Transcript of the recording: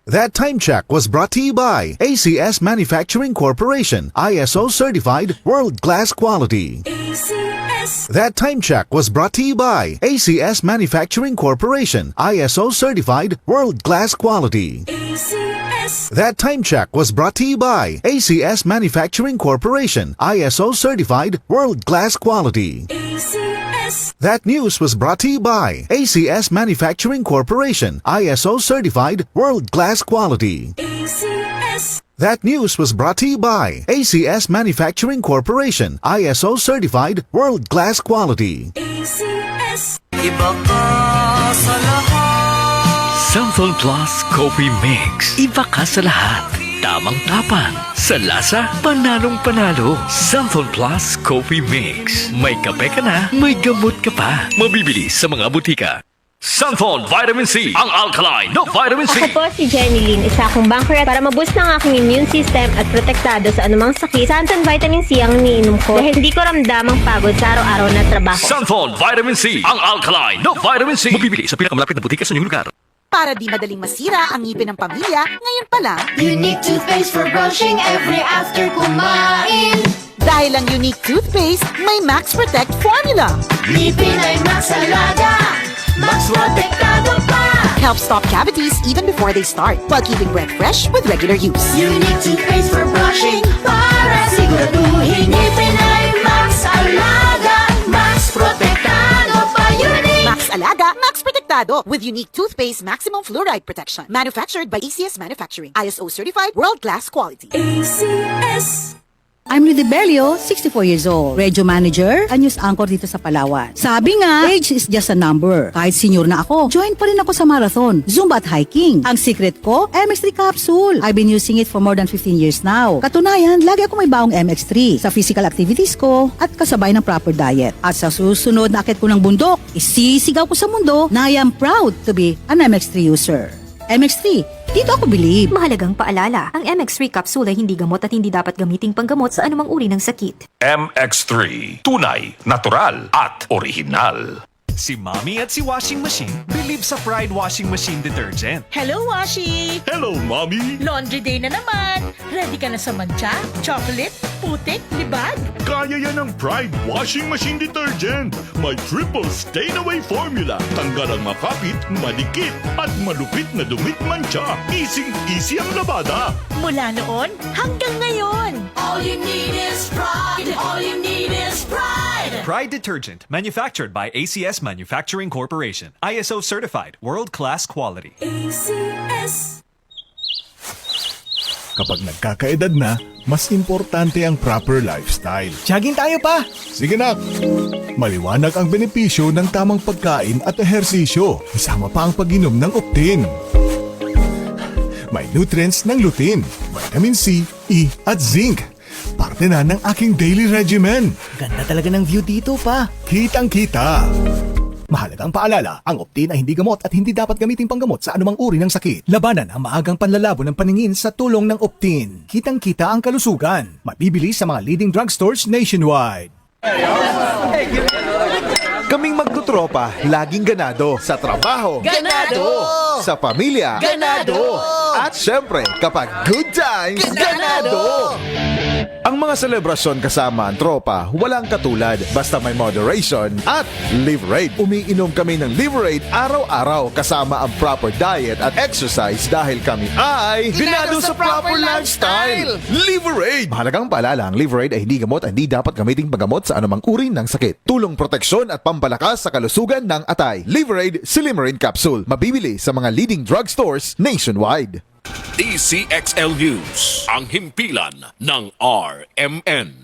That time check was brought to you by ACS Manufacturing Corporation, ISO certified world-class quality. ACS. That time check was brought to you by ACS Manufacturing Corporation, ISO certified world-class quality. ACS. That time check was brought to you by ACS Manufacturing Corporation, ISO certified world-class quality. ACS. That news was brought to you by ACS Manufacturing Corporation, ISO certified world-class quality. ACS. That news was brought to you by ACS Manufacturing Corporation, ISO certified world-class quality. ACS. Iba ka sa lahat. Samsung Plus Coffee Mix. Iba ka sa lahat. Tamang tapang. Sa lasa, panalong-panalo. Samsung Plus Coffee Mix. May kape ka na, may gamot ka pa. Mabibili sa mga butika. Santhol Vitamin C, ang alkaline na vitamin C. Ako po si Jenny Lynn, isa akong banker para maboost ng aking immune system at protektado sa anumang sakit. Santon Vitamin C ang iniinom ko dahil hindi ko ramdam ang pagod sa araw-araw na trabaho. Santhol Vitamin C, ang alkaline na vitamin C. Mabibili sa pinakamalapit na butika sa inyong lugar. Para di madaling masira ang ngipin ng pamilya, ngayon pa lang, Unique toothpaste for brushing every after kumain. dahil ang unique toothpaste, may Max Protect formula. Ngipin ay Max Alaga, Max Protektado pa. Helps stop cavities even before they start, while keeping breath fresh with regular use. Unique toothpaste for brushing para siguraduhin ngipin ay Max Alaga, Max Protektado pa. Unique. Max Alaga, Max Protectado with unique toothpaste maximum fluoride protection. Manufactured by ACS Manufacturing. ISO certified world-class quality. ACS. I'm Rudy Belio, 64 years old. Radio manager, a news anchor dito sa Palawan. Sabi nga, age is just a number. Kahit senior na ako, join pa rin ako sa marathon, Zumba at hiking. Ang secret ko, MX3 capsule. I've been using it for more than 15 years now. Katunayan, lagi ako may baong MX3 sa physical activities ko at kasabay ng proper diet. At sa susunod na akit ko ng bundok, isisigaw ko sa mundo na I am proud to be an MX3 user. MX3, dito ako believe. Mahalagang paalala, ang MX3 capsule ay hindi gamot at hindi dapat gamiting panggamot sa anumang uri ng sakit. MX3. Tunay, natural, at original. Si Mommy at si Washing Machine believe sa Pride Washing Machine Detergent. Hello, Washi! Hello, Mommy! Laundry day na naman! Ready ka na sa mancha, chocolate, putik, libag? Kaya yan ang Pride Washing Machine Detergent. May triple stain-away formula. Tanggal ang makapit, madikit, at malupit na dumit mancha. Easy ang labada. Mula noon hanggang ngayon! All you need is pride. All you need is pride. Pride Detergent, manufactured by ACS Manufacturing Corporation. ISO certified, world-class quality. ACS. Kapag nagkakaedad na, mas importante ang proper lifestyle. Jogging tayo pa! Sige nak! Maliwanag ang benepisyo ng tamang pagkain at ehersisyo, kasama pa ang pag-inom ng Optin. May nutrients ng lutein, vitamin C, E at zinc. Parte na ng aking daily regimen. Ganda talaga ng view dito pa. Kitang-kita. Mahalagang paalala, ang Optin ay hindi gamot at hindi dapat gamitin panggamot sa anumang uri ng sakit. Labanan ang maagang panlalabo ng paningin sa tulong ng Optin. Kitang-kita ang kalusugan. Mabibili sa mga leading drugstores nationwide. Kaming magtutropa, laging ganado. Sa trabaho, Ganado! Sa pamilya, Ganado! At syempre, kapag good times, ganado! Ang mga selebrasyon kasama ang tropa, walang katulad. Basta may moderation at Liverade. Umiinom kami ng Liverade araw-araw kasama ang proper diet at exercise dahil kami ay ganado sa proper lifestyle. Liverade! Mahalagang paalala, ang Liverade ay hindi gamot at hindi dapat gamitin paggamot sa anumang uri ng sakit. Tulong proteksyon at pampalakas sa kalusugan ng atay. Liverade Silimarin Capsule. Mabibili sa mga leading drugstores nationwide. DCXL News, ang himpilan ng RMN.